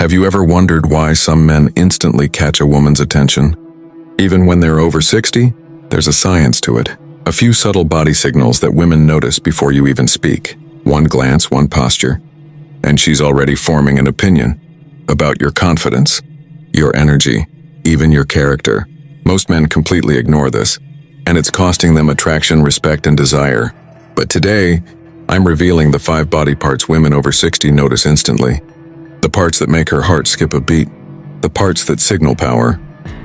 Have you ever wondered why some men instantly catch a woman's attention? Even when they're over 60, there's a science to it. A few subtle body signals that women notice before you even speak. One glance, one posture, and she's already forming an opinion about your confidence, your energy, even your character. Most men completely ignore this, and it's costing them attraction, respect, and desire. But today, I'm revealing the 5 body parts women over 60 notice instantly. The parts that make her heart skip a beat. The parts that signal power,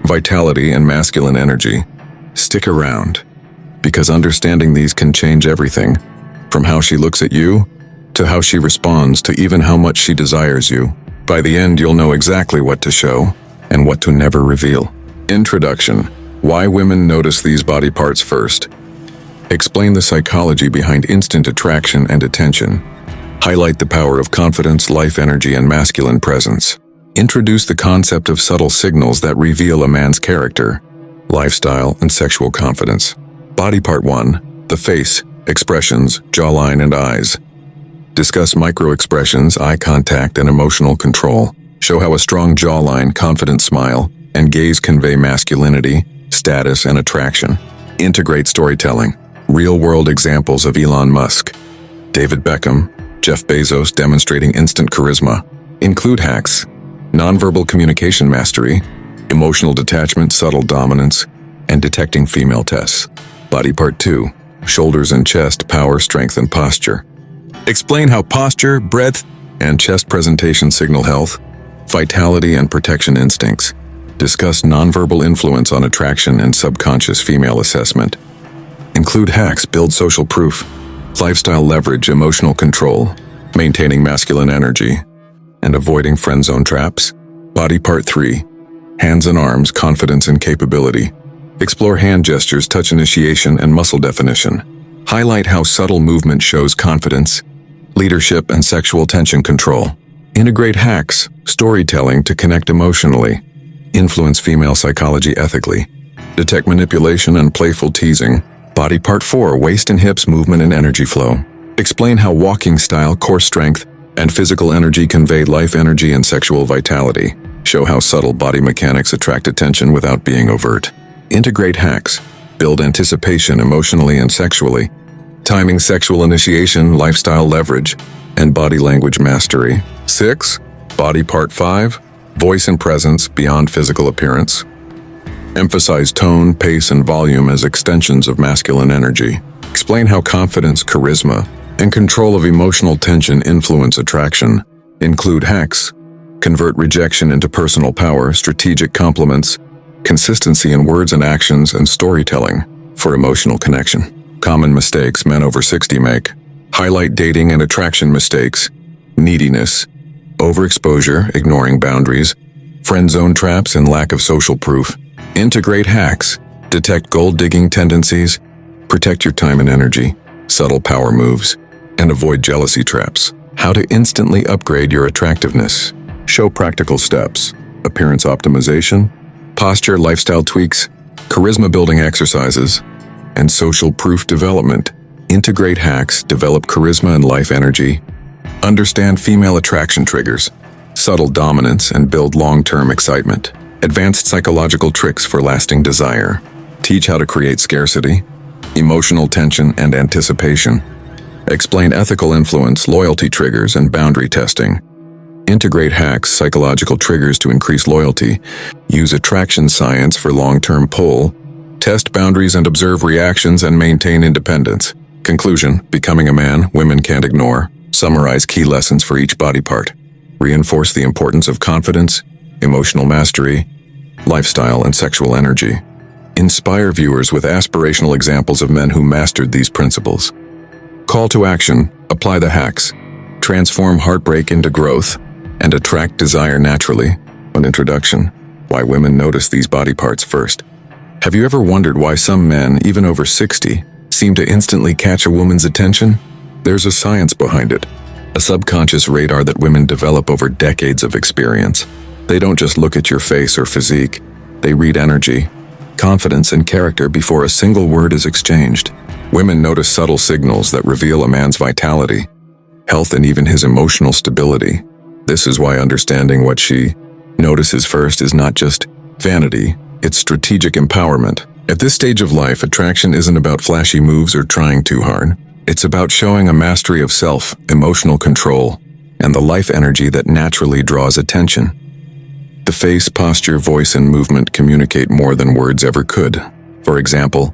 vitality, and masculine energy. Stick around, because understanding these can change everything, from how she looks at you, to how she responds, to even how much she desires you. By the end, you'll know exactly what to show and what to never reveal. Introduction. Why women notice these body parts first. Explain the psychology behind instant attraction and attention. Highlight the power of confidence, life energy, and masculine presence. Introduce the concept of subtle signals that reveal a man's character, lifestyle, and sexual confidence. Body part 1. The face, expressions, jawline, and eyes. Discuss micro-expressions, eye contact, and emotional control. Show how a strong jawline, confident smile, and gaze convey masculinity, status, and attraction. Integrate storytelling. Real-world examples of Elon Musk, David Beckham, Jeff Bezos demonstrating instant charisma. Include hacks, nonverbal communication mastery, emotional detachment, subtle dominance, and detecting female tests. Body part 2. Shoulders and chest, power, strength, and posture. Explain how posture, breadth, and chest presentation signal health, vitality, and protection instincts. Discuss nonverbal influence on attraction and subconscious female assessment. Include hacks, build social proof, lifestyle leverage, emotional control, maintaining masculine energy, and avoiding friend zone traps. Body part 3. Hands and arms, confidence and capability. Explore hand gestures, touch initiation, and muscle definition. Highlight how subtle movement shows confidence, leadership, and sexual tension control. Integrate hacks, storytelling to connect emotionally. Influence female psychology ethically. Detect manipulation and playful teasing. Body part 4. Waist and hips, movement and energy flow. Explain how walking style, core strength, and physical energy convey life energy and sexual vitality. Show how subtle body mechanics attract attention without being overt. Integrate hacks. Build anticipation emotionally and sexually. Timing, sexual initiation, lifestyle leverage, and body language mastery. 6. Body part 5. Voice and presence beyond physical appearance. Emphasize tone, pace, and volume as extensions of masculine energy. Explain how confidence, charisma, and control of emotional tension influence attraction. Include hacks. Convert rejection into personal power, strategic compliments, consistency in words and actions, and storytelling for emotional connection. Common mistakes men over 60 make. Highlight dating and attraction mistakes, neediness, overexposure, ignoring boundaries, friend zone traps, and lack of social proof. Integrate hacks, detect gold-digging tendencies, protect your time and energy, subtle power moves, and avoid jealousy traps. How to instantly upgrade your attractiveness. Show practical steps, appearance optimization, posture, lifestyle tweaks, charisma-building exercises, and social proof development. Integrate hacks, develop charisma and life energy, understand female attraction triggers, subtle dominance, and build long-term excitement. Advanced psychological tricks for lasting desire. Teach how to create scarcity, emotional tension, and anticipation. Explain ethical influence, loyalty triggers, and boundary testing. Integrate hacks, psychological triggers to increase loyalty. Use attraction science for long-term pull. Test boundaries and observe reactions and maintain independence. Conclusion, becoming a man women can't ignore. Summarize key lessons for each body part. Reinforce the importance of confidence, emotional mastery, lifestyle, and sexual energy. Inspire viewers with aspirational examples of men who mastered these principles. Call to action, apply the hacks, transform heartbreak into growth, and attract desire naturally. An introduction, why women notice these body parts first. Have you ever wondered why some men, even over 60, seem to instantly catch a woman's attention? There's a science behind it, a subconscious radar that women develop over decades of experience. They don't just look at your face or physique, they read energy, confidence, and character before a single word is exchanged. Women notice subtle signals that reveal a man's vitality, health, and even his emotional stability. This is why understanding what she notices first is not just vanity, it's strategic empowerment. At this stage of life, attraction isn't about flashy moves or trying too hard. It's about showing a mastery of self, emotional control, and the life energy that naturally draws attention. The face, posture, voice, and movement communicate more than words ever could. For example,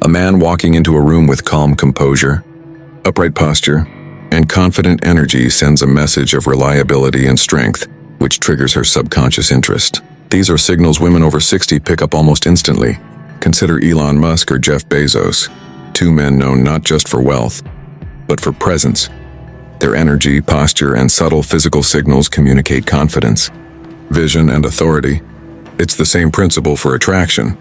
a man walking into a room with calm composure, upright posture, and confident energy sends a message of reliability and strength, which triggers her subconscious interest. These are signals women over 60 pick up almost instantly. Consider Elon Musk or Jeff Bezos, two men known not just for wealth, but for presence. Their energy, posture, and subtle physical signals communicate confidence, vision, and authority. It's the same principle for attraction.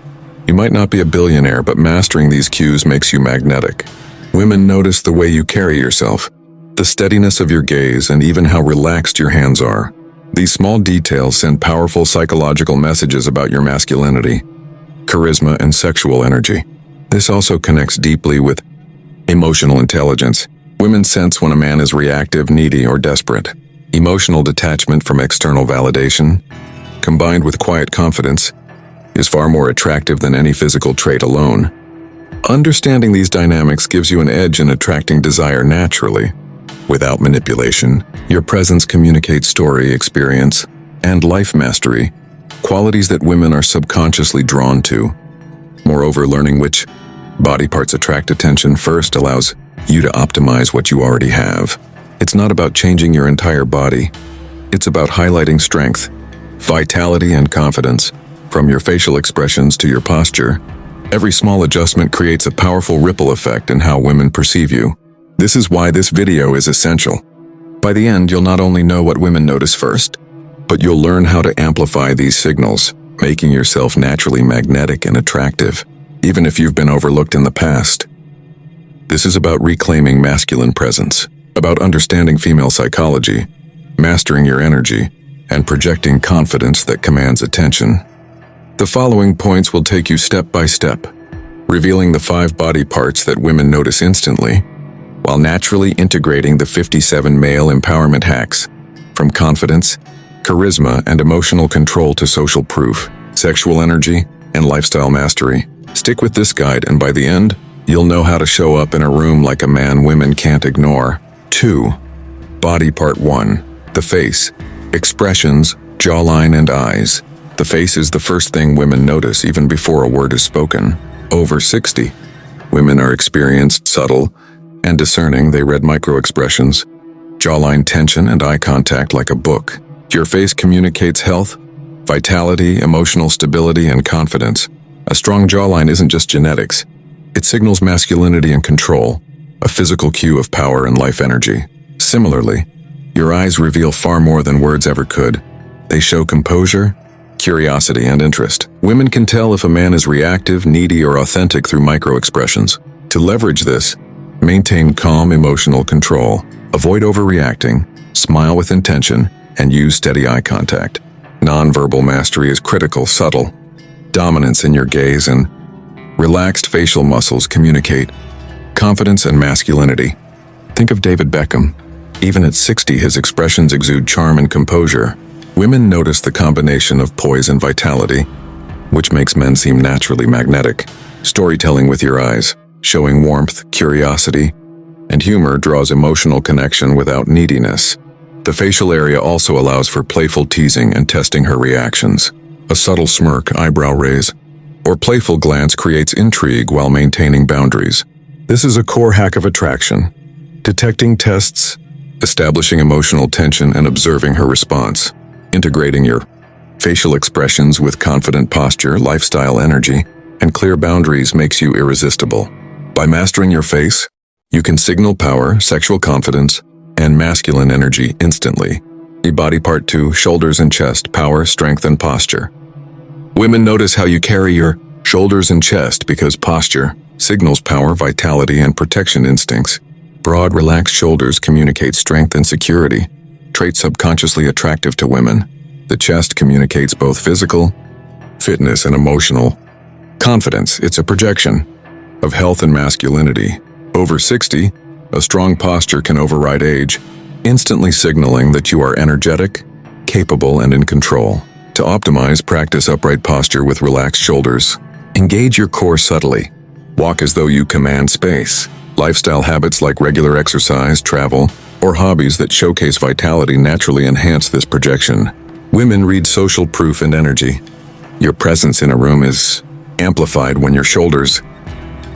You might not be a billionaire, but mastering these cues makes you magnetic. Women notice the way you carry yourself, the steadiness of your gaze, and even how relaxed your hands are. These small details send powerful psychological messages about your masculinity, charisma, and sexual energy. This also connects deeply with emotional intelligence. Women sense when a man is reactive, needy, or desperate. Emotional detachment from external validation, combined with quiet confidence, is far more attractive than any physical trait alone. Understanding these dynamics gives you an edge in attracting desire naturally. Without manipulation, your presence communicates story, experience, and life mastery, qualities that women are subconsciously drawn to. Moreover, learning which body parts attract attention first allows you to optimize what you already have. It's not about changing your entire body. It's about highlighting strength, vitality, and confidence. From your facial expressions to your posture, every small adjustment creates a powerful ripple effect in how women perceive you. This is why this video is essential. By the end, you'll not only know what women notice first, but you'll learn how to amplify these signals, making yourself naturally magnetic and attractive, even if you've been overlooked in the past. This is about reclaiming masculine presence, about understanding female psychology, mastering your energy, and projecting confidence that commands attention. The following points will take you step by step, revealing the 5 body parts that women notice instantly, while naturally integrating the 57 male empowerment hacks, from confidence, charisma, and emotional control to social proof, sexual energy, and lifestyle mastery. Stick with this guide, and by the end, you'll know how to show up in a room like a man women can't ignore. 2. Body Part 1. The face. Expressions, jawline, and eyes. The face is the first thing women notice even before a word is spoken. Over 60. Women are experienced, subtle, and discerning. They read micro-expressions, jawline tension, and eye contact like a book. Your face communicates health, vitality, emotional stability, and confidence. A strong jawline isn't just genetics. It signals masculinity and control, a physical cue of power and life energy. Similarly, your eyes reveal far more than words ever could. They show composure, curiosity, and interest. Women can tell if a man is reactive, needy, or authentic through micro-expressions. To leverage this, maintain calm emotional control, avoid overreacting, smile with intention, and use steady eye contact. Nonverbal mastery is critical. Subtle dominance in your gaze and relaxed facial muscles communicate confidence and masculinity. Think of David Beckham. Even at 60, his expressions exude charm and composure. Women notice the combination of poise and vitality, which makes men seem naturally magnetic. Storytelling with your eyes, showing warmth, curiosity, and humor draws emotional connection without neediness. The facial area also allows for playful teasing and testing her reactions. A subtle smirk, eyebrow raise, or playful glance creates intrigue while maintaining boundaries. This is a core hack of attraction. Detecting tests, establishing emotional tension, and observing her response. Integrating your facial expressions with confident posture, lifestyle energy, and clear boundaries makes you irresistible. By mastering your face, you can signal power, sexual confidence, and masculine energy instantly. Body Part 2, shoulders and chest, power, strength, and posture. Women notice how you carry your shoulders and chest because posture signals power, vitality, and protection instincts. Broad, relaxed shoulders communicate strength and security, traits subconsciously attractive to women. The chest communicates both physical fitness and emotional confidence. It's a projection of health and masculinity. Over 60, a strong posture can override age, instantly signaling that you are energetic, capable, and in control. To optimize, practice upright posture with relaxed shoulders. Engage your core subtly. Walk as though you command space. Lifestyle habits like regular exercise, travel, or hobbies that showcase vitality naturally enhance this projection. Women read social proof and energy. Your presence in a room is amplified when your shoulders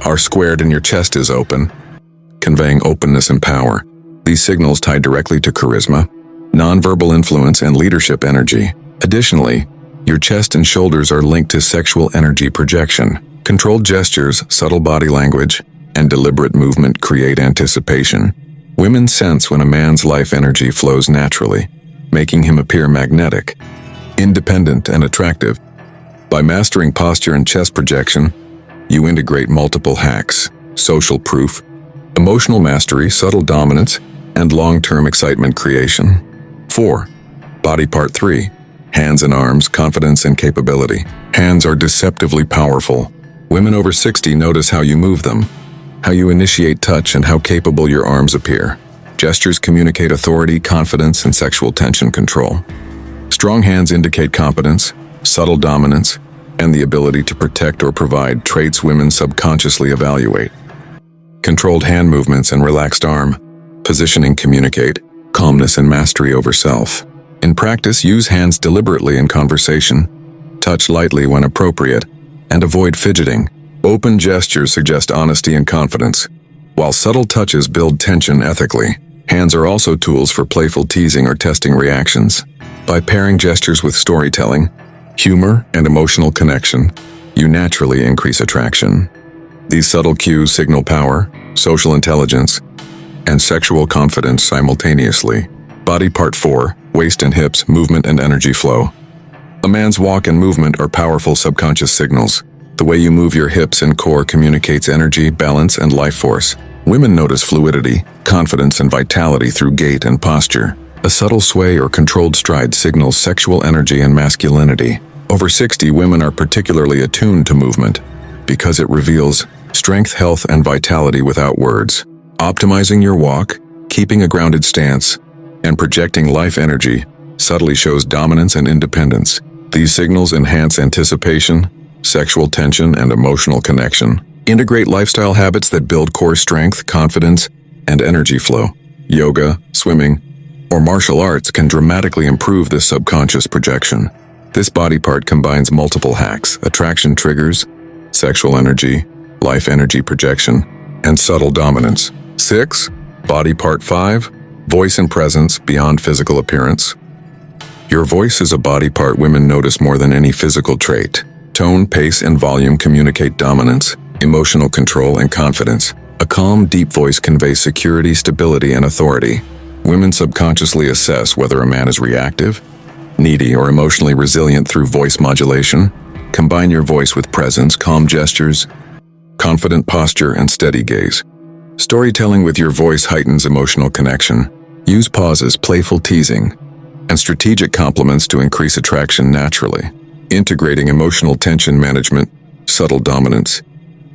are squared and your chest is open, conveying openness and power. These signals tie directly to charisma, nonverbal influence, and leadership energy. Additionally, your chest and shoulders are linked to sexual energy projection. Controlled gestures, subtle body language, and deliberate movement create anticipation. Women sense when a man's life energy flows naturally, making him appear magnetic, independent, and attractive. By mastering posture and chest projection, you integrate multiple hacks: social proof, emotional mastery, subtle dominance, and long-term excitement creation. 4. Body part 3. Hands and arms, confidence and capability. Hands are deceptively powerful. Women over 60 notice how you move them, how you initiate touch, and how capable your arms appear. Gestures communicate authority, confidence, and sexual tension control. Strong hands indicate competence, subtle dominance, and the ability to protect or provide, traits women subconsciously evaluate. Controlled hand movements and relaxed arm positioning communicate calmness and mastery over self. In practice, use hands deliberately in conversation, touch lightly when appropriate, and avoid fidgeting. Open gestures suggest honesty and confidence, while subtle touches build tension ethically. Hands are also tools for playful teasing or testing reactions. By pairing gestures with storytelling, humor, and emotional connection, you naturally increase attraction. These subtle cues signal power, social intelligence, and sexual confidence simultaneously. Body part 4, waist and hips, movement and energy flow. A man's walk and movement are powerful subconscious signals. The way you move your hips and core communicates energy, balance, and life force. Women notice fluidity, confidence, and vitality through gait and posture. A subtle sway or controlled stride signals sexual energy and masculinity. Over 60, women are particularly attuned to movement because it reveals strength, health, and vitality without words. Optimizing your walk, keeping a grounded stance, and projecting life energy subtly shows dominance and independence. These signals enhance anticipation, sexual tension, and emotional connection. Integrate lifestyle habits that build core strength, confidence, and energy flow. Yoga, swimming, or martial arts can dramatically improve this subconscious projection. This body part combines multiple hacks: attraction triggers, sexual energy, life energy projection, and subtle dominance. 6. Body part 5. Voice and presence beyond physical appearance. Your voice is a body part women notice more than any physical trait. Tone, pace, and volume communicate dominance, emotional control, and confidence. A calm, deep voice conveys security, stability, and authority. Women subconsciously assess whether a man is reactive, needy, or emotionally resilient through voice modulation. Combine your voice with presence, calm gestures, confident posture, and steady gaze. Storytelling with your voice heightens emotional connection. Use pauses, playful teasing, and strategic compliments to increase attraction naturally. Integrating emotional tension management, subtle dominance,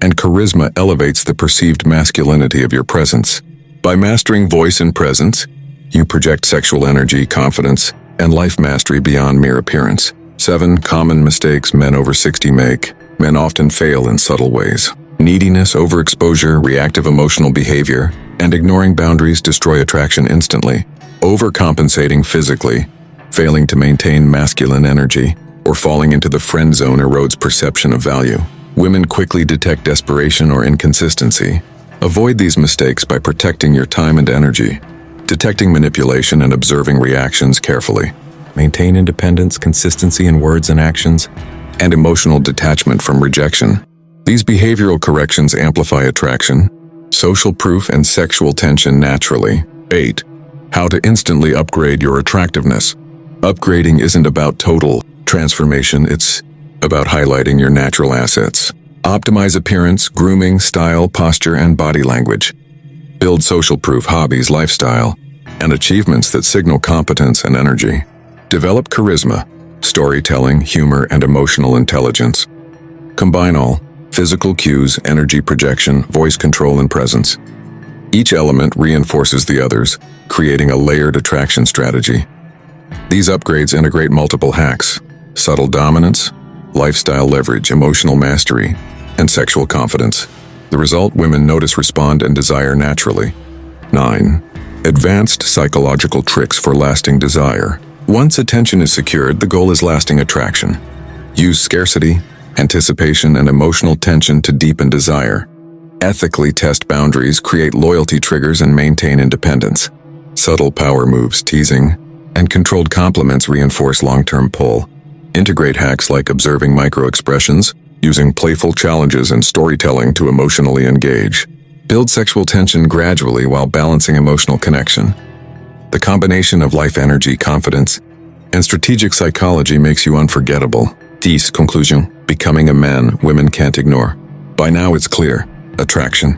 and charisma elevates the perceived masculinity of your presence. By mastering voice and presence, you project sexual energy, confidence, and life mastery beyond mere appearance. 7. Common mistakes men over 60 make. Men often fail in subtle ways. Neediness, overexposure, reactive emotional behavior, and ignoring boundaries destroy attraction instantly. Overcompensating physically, failing to maintain masculine energy, or falling into the friend zone erodes perception of value. Women quickly detect desperation or inconsistency. Avoid these mistakes by protecting your time and energy, detecting manipulation and observing reactions carefully. Maintain independence, consistency in words and actions, and emotional detachment from rejection. These behavioral corrections amplify attraction, social proof, and sexual tension naturally. 8. How to instantly upgrade your attractiveness. Upgrading isn't about total transformation, it's about highlighting your natural assets. Optimize appearance, grooming, style, posture, and body language. Build social proof hobbies, lifestyle, and achievements that signal competence and energy. Develop charisma, storytelling, humor, and emotional intelligence. Combine all: physical cues, energy projection, voice control, and presence. Each element reinforces the others, creating a layered attraction strategy. These upgrades integrate multiple hacks: subtle dominance, lifestyle leverage, emotional mastery, and sexual confidence. The result: women notice, respond, and desire naturally. 9. Advanced psychological tricks for lasting desire. Once attention is secured, the goal is lasting attraction. Use scarcity, anticipation, and emotional tension to deepen desire. Ethically test boundaries, create loyalty triggers, and maintain independence. Subtle power moves, teasing, and controlled compliments reinforce long-term pull. Integrate hacks like observing micro-expressions, using playful challenges and storytelling to emotionally engage. Build sexual tension gradually while balancing emotional connection. The combination of life energy, confidence, and strategic psychology makes you unforgettable. 10. Conclusion: becoming a man women can't ignore. By now it's clear: attraction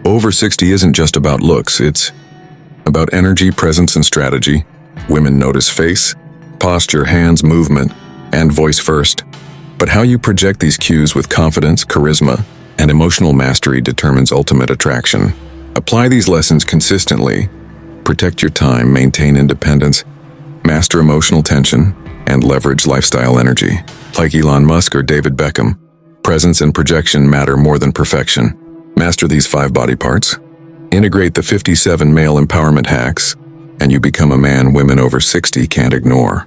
over 60 isn't just about looks, it's about energy, presence, and strategy. Women notice face, posture, hands, movement, and voice first. But how you project these cues with confidence, charisma, and emotional mastery determines ultimate attraction. Apply these lessons consistently. Protect your time, maintain independence, master emotional tension, and leverage lifestyle energy. Like Elon Musk or David Beckham, presence and projection matter more than perfection. Master these 5 body parts. Integrate the 57 male empowerment hacks, and you become a man women over 60 can't ignore.